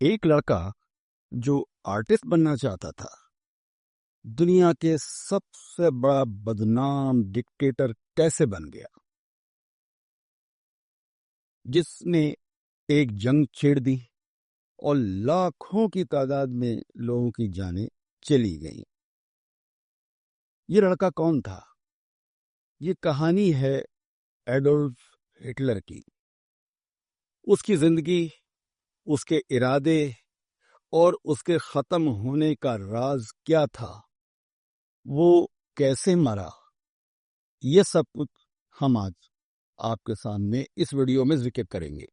ایک لڑکا جو آرٹسٹ بننا چاہتا تھا، دنیا کے سب سے بڑا بدنام ڈکٹیٹر کیسے بن گیا، جس نے ایک جنگ چھیڑ دی اور لاکھوں کی تعداد میں لوگوں کی جانیں چلی گئیں۔ یہ لڑکا کون تھا؟ یہ کہانی ہے ایڈولف ہٹلر کی۔ اس کی زندگی، اس کے ارادے اور اس کے ختم ہونے کا راز کیا تھا، وہ کیسے مرا، یہ سب کچھ ہم آج آپ کے سامنے اس ویڈیو میں ذکر کریں گے۔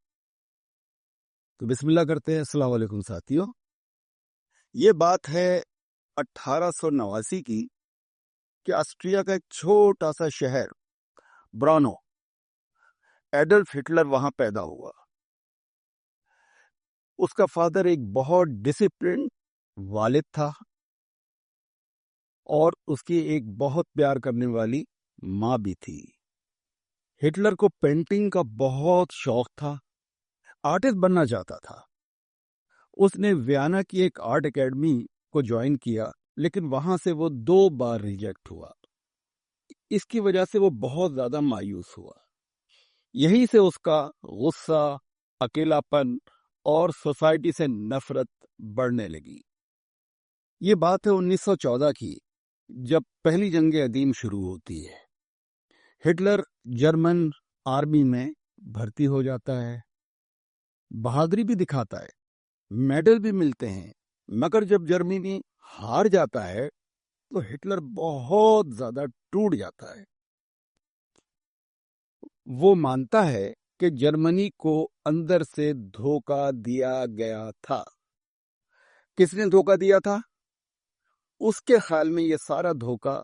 تو بسم اللہ کرتے ہیں۔ السلام علیکم ساتھیو۔ یہ بات ہے 1889 کی کہ آسٹریا کا ایک چھوٹا سا شہر برانو، ایڈولف ہٹلر وہاں پیدا ہوا۔ اس کا فادر ایک بہت ڈسپلن والد تھا اور اس کی ایک بہت پیار کرنے والی ماں بھی تھی۔ ہٹلر کو پینٹنگ کا بہت شوق تھا، آرٹسٹ بننا چاہتا تھا۔ اس نے ویانا کی ایک آرٹ اکیڈمی کو جوائن کیا، لیکن وہاں سے وہ 2 بار ریجیکٹ ہوا۔ اس کی وجہ سے وہ بہت زیادہ مایوس ہوا۔ یہیں سے اس کا غصہ، اکیلا پن اور سوسائٹی سے نفرت بڑھنے لگی۔ یہ بات ہے 1914 کی، جب پہلی جنگ عظیم شروع ہوتی ہے۔ ہٹلر جرمن آرمی میں بھرتی ہو جاتا ہے، بہادری بھی دکھاتا ہے، میڈل بھی ملتے ہیں، مگر جب جرمنی ہار جاتا ہے تو ہٹلر بہت زیادہ ٹوٹ جاتا ہے۔ وہ مانتا ہے کہ جرمنی کو اندر سے دھوکہ دیا گیا تھا۔ کس نے دھوکہ دیا تھا؟ اس کے خیال میں یہ سارا دھوکہ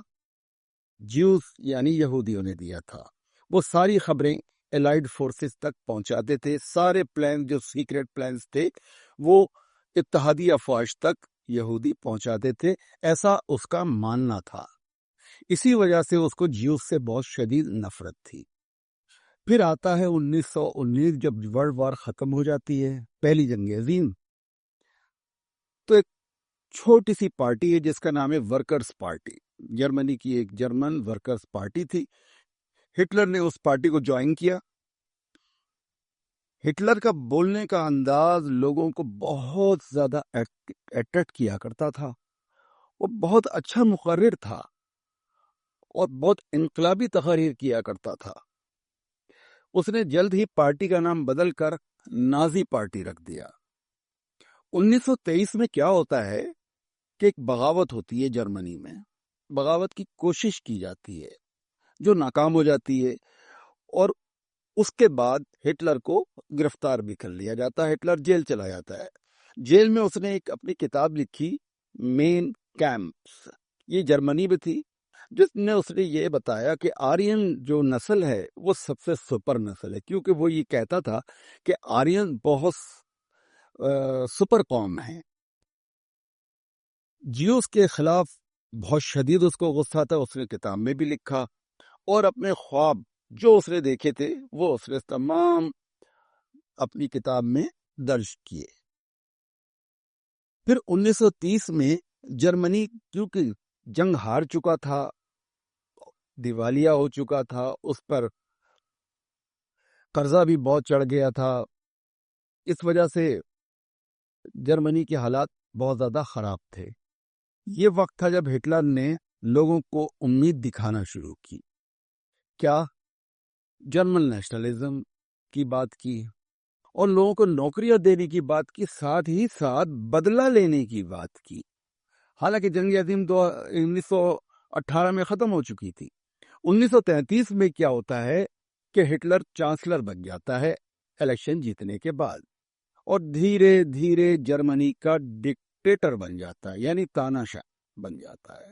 جیوز یعنی یہودیوں نے دیا تھا۔ وہ ساری خبریں الائیڈ فورسز تک پہنچاتے تھے، سارے پلان جو سیکریٹ پلانز تھے وہ اتحادی افواج تک یہودی پہنچاتے تھے، ایسا اس کا ماننا تھا۔ اسی وجہ سے اس کو جیوز سے بہت شدید نفرت تھی۔ پھر آتا ہے 1919، جب ورلڈ وار ختم ہو جاتی ہے، پہلی جنگ عظیم، تو ایک چھوٹی سی پارٹی ہے جس کا نام ہے ورکرز پارٹی۔ جرمنی کی ایک جرمن ورکرز پارٹی تھی۔ ہٹلر نے اس پارٹی کو جوائن کیا۔ ہٹلر کا بولنے کا انداز لوگوں کو بہت زیادہ اٹریکٹ کیا کرتا تھا۔ وہ بہت اچھا مقرر تھا اور بہت انقلابی تقاریر کیا کرتا تھا۔ اس نے جلد ہی پارٹی کا نام بدل کر نازی پارٹی رکھ دیا۔ 1923 میں کیا ہوتا ہے کہ ایک بغاوت ہوتی ہے جرمنی میں۔ بغاوت کی کوشش کی جاتی ہے جو ناکام ہو جاتی ہے، اور اس کے بعد ہٹلر کو گرفتار بھی کر لیا جاتا ہے۔ ہٹلر جیل چلا جاتا ہے۔ جیل میں اس نے ایک اپنی کتاب لکھی، مین کیمپس، یہ جرمنی میں تھی، جس نے اس نے یہ بتایا کہ آرین جو نسل ہے وہ سب سے سپر نسل ہے، کیونکہ وہ یہ کہتا تھا کہ آرین بہت سپر قوم ہے۔ جیوز کے خلاف بہت شدید اس کو غصہ تھا، اس نے کتاب میں بھی لکھا، اور اپنے خواب جو اس نے دیکھے تھے وہ اس نے تمام اپنی کتاب میں درج کیے۔ پھر 1930 میں جرمنی کیونکہ جنگ ہار چکا تھا، دیوالیہ ہو چکا تھا، اس پر قرضہ بھی بہت چڑھ گیا تھا، اس وجہ سے جرمنی کے حالات بہت زیادہ خراب تھے۔ یہ وقت تھا جب ہٹلر نے لوگوں کو امید دکھانا شروع کی۔ کیا؟ جرمن نیشنلزم کی بات کی، اور لوگوں کو نوکریاں دینے کی بات کی، ساتھ ہی ساتھ بدلہ لینے کی بات کی۔ حالانکہ جنگ عظیم 1918 میں ختم ہو چکی تھی۔ 1933 میں کیا ہوتا ہے کہ ہٹلر چانسلر بن جاتا ہے الیکشن جیتنے کے بعد، اور دھیرے دھیرے جرمنی کا ڈکٹیٹر بن جاتا ہے، یعنی تاناشاہ بن جاتا ہے۔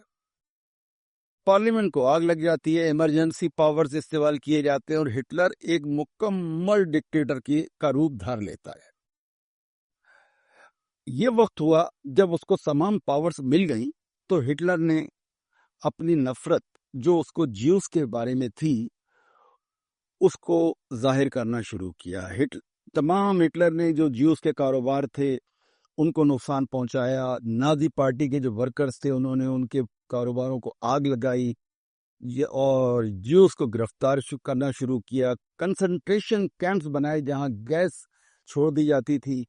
پارلیمنٹ کو آگ لگ جاتی ہے، ایمرجنسی پاورز استعمال کیے جاتے ہیں، اور ہٹلر ایک مکمل ڈکٹیٹر کا روپ دھار لیتا ہے۔ یہ وقت ہوا جب اس کو تمام پاورز مل گئیں، تو ہٹلر نے اپنی نفرت جو اس کو جیوز کے بارے میں تھی اس کو ظاہر کرنا شروع کیا۔ تمام ہٹلر نے جو جیوز کے کاروبار تھے ان کو نقصان پہنچایا. نازی پارٹی کے جو ورکرز تھے انہوں نے ان کے کاروباروں کو آگ لگائی اور جیوز کو گرفتار کرنا شروع کیا. کنسنٹریشن کیمپس بنائے جہاں گیس چھوڑ دی جاتی تھی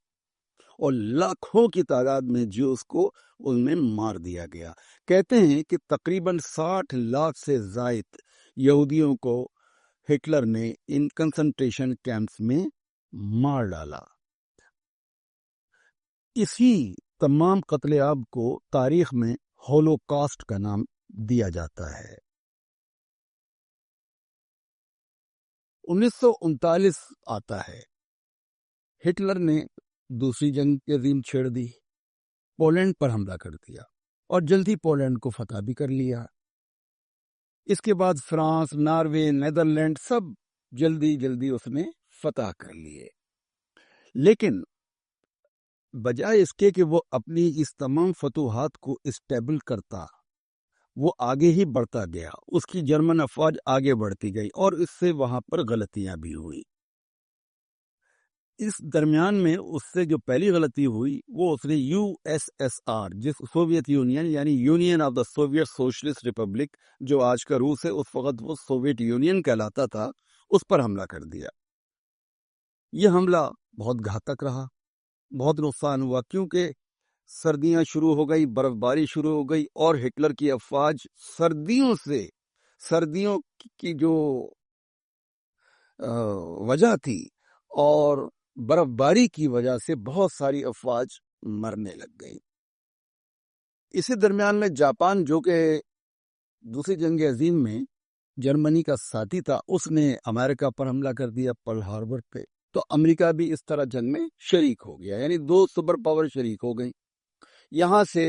اور لاکھوں کی تعداد میں جیوز کو ان میں مار دیا گیا. کہتے ہیں کہ تقریباً 60 لاکھ سے زائد یہودیوں کو ہٹلر نے ان کنسنٹریشن کیمپس میں مار ڈالا. اسی تمام قتل عام کو تاریخ میں ہولوکاسٹ کا نام دیا جاتا ہے. 1939 آتا ہے. ہٹلر نے دوسری جنگ عظیم چھیڑ دی، پولینڈ پر حملہ کر دیا اور جلدی پولینڈ کو فتح بھی کر لیا. اس کے بعد فرانس، ناروے، نیدرلینڈ سب جلدی اس نے فتح کر لیے. لیکن بجائے اس کے کہ وہ اپنی اس تمام فتوحات کو اسٹیبل کرتا، وہ آگے ہی بڑھتا گیا. اس کی جرمن افواج آگے بڑھتی گئی اور اس سے وہاں پر غلطیاں بھی ہوئی. اس درمیان میں اس سے جو پہلی غلطی ہوئی وہ اس نے USSR جس سوویت یونین یعنی union of the Soviet socialist republic جو آج کا روس ہے، اس وقت وہ سوویت یونین کہلاتا تھا، اس پر حملہ کر دیا. یہ حملہ بہت گھاتک رہا، بہت نقصان ہوا کیونکہ سردیاں شروع ہو گئی، برف باری شروع ہو گئی اور ہٹلر کی افواج سردیوں کی جو وجہ تھی اور برف باری کی وجہ سے بہت ساری افواج مرنے لگ گئی. اسی درمیان میں جاپان جو کہ دوسری جنگ عظیم میں جرمنی کا ساتھی تھا، اس نے امریکہ پر حملہ کر دیا پرل ہاربر پہ. تو امریکہ بھی اس طرح جنگ میں شریک ہو گیا، یعنی 2 سپر پاور شریک ہو گئی. یہاں سے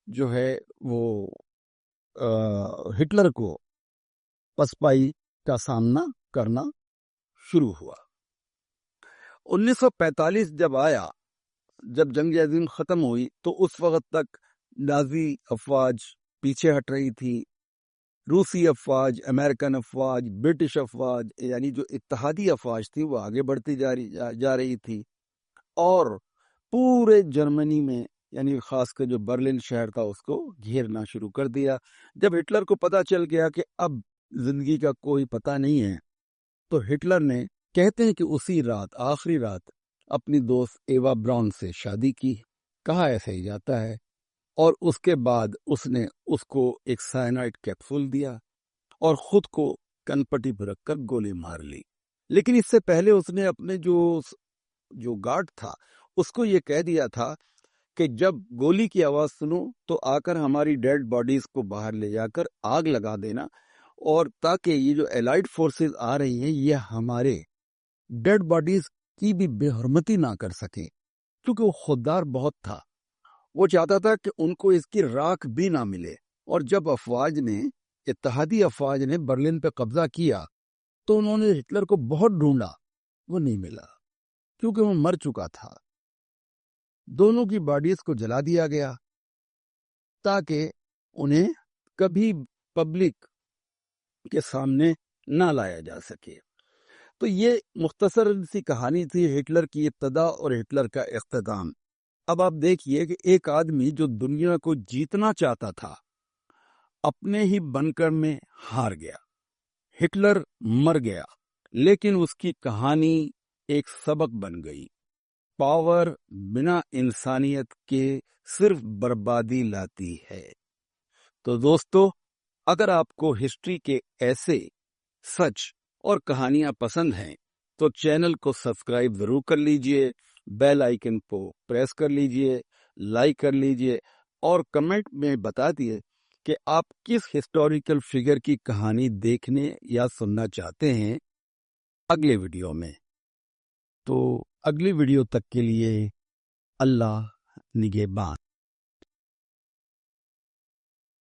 جو ہے وہ ہٹلر کو پسپائی کا سامنا کرنا شروع ہوا. 1945 جب آیا، جب جنگ عظیم ختم ہوئی، تو اس وقت تک نازی افواج پیچھے ہٹ رہی تھی. روسی افواج، امریکن افواج، برٹش افواج یعنی جو اتحادی افواج تھی وہ آگے بڑھتی جا رہی تھی اور پورے جرمنی میں یعنی خاص کر جو برلن شہر تھا اس کو گھیرنا شروع کر دیا. جب ہٹلر کو پتا چل گیا کہ اب زندگی کا کوئی پتہ نہیں ہے، تو ہٹلر نے کہتے ہیں کہ اسی رات، آخری رات، اپنی دوست ایوا براؤن سے شادی کی. کہا ایسے ہی جاتا ہے. اور اس کے بعد اس نے اس کو ایک سائنائڈ کیپسول دیا اور خود کو کن پٹی پر رکھ کر گولی مار لی. لیکن اس سے پہلے اس نے اپنے جو گارڈ تھا اس کو یہ کہہ دیا تھا کہ جب گولی کی آواز سنو تو آ کر ہماری ڈیڈ باڈیز کو باہر لے جا کر آگ لگا دینا، اور تاکہ یہ جو الائڈ فورسز آ رہی ہیں یہ ہمارے ڈیڈ باڈیز کی بھی بے حرمتی نہ کر سکیں، کیونکہ وہ خوددار بہت تھا. وہ چاہتا تھا کہ ان کو اس کی راکھ بھی نہ ملے. اور جب اتحادی افواج نے برلن پہ قبضہ کیا تو انہوں نے ہٹلر کو بہت ڈھونڈا، وہ نہیں ملا کیونکہ وہ مر چکا تھا. دونوں کی باڈیز کو جلا دیا گیا تاکہ انہیں کبھی پبلک کے سامنے نہ لایا جا سکے. تو یہ مختصر سی کہانی تھی ہٹلر کی ابتدا اور ہٹلر کا اختتام. اب آپ دیکھیے کہ ایک آدمی جو دنیا کو جیتنا چاہتا تھا اپنے ہی بنکر میں ہار گیا. ہٹلر مر گیا لیکن اس کی کہانی ایک سبق بن گئی. پاور بنا انسانیت کے صرف بربادی لاتی ہے. تو دوستو، اگر آپ کو ہسٹری کے ایسے سچ اور کہانیاں پسند ہیں تو چینل کو سبسکرائب ضرور کر لیجئے، بیل آئیکن کو پریس کر لیجئے، لائک کر لیجئے اور کمنٹ میں بتا دیے کہ آپ کس ہسٹوریکل فگر کی کہانی دیکھنے یا سننا چاہتے ہیں اگلے ویڈیو میں. تو اگلی ویڈیو تک کے لیے اللہ نگہبان.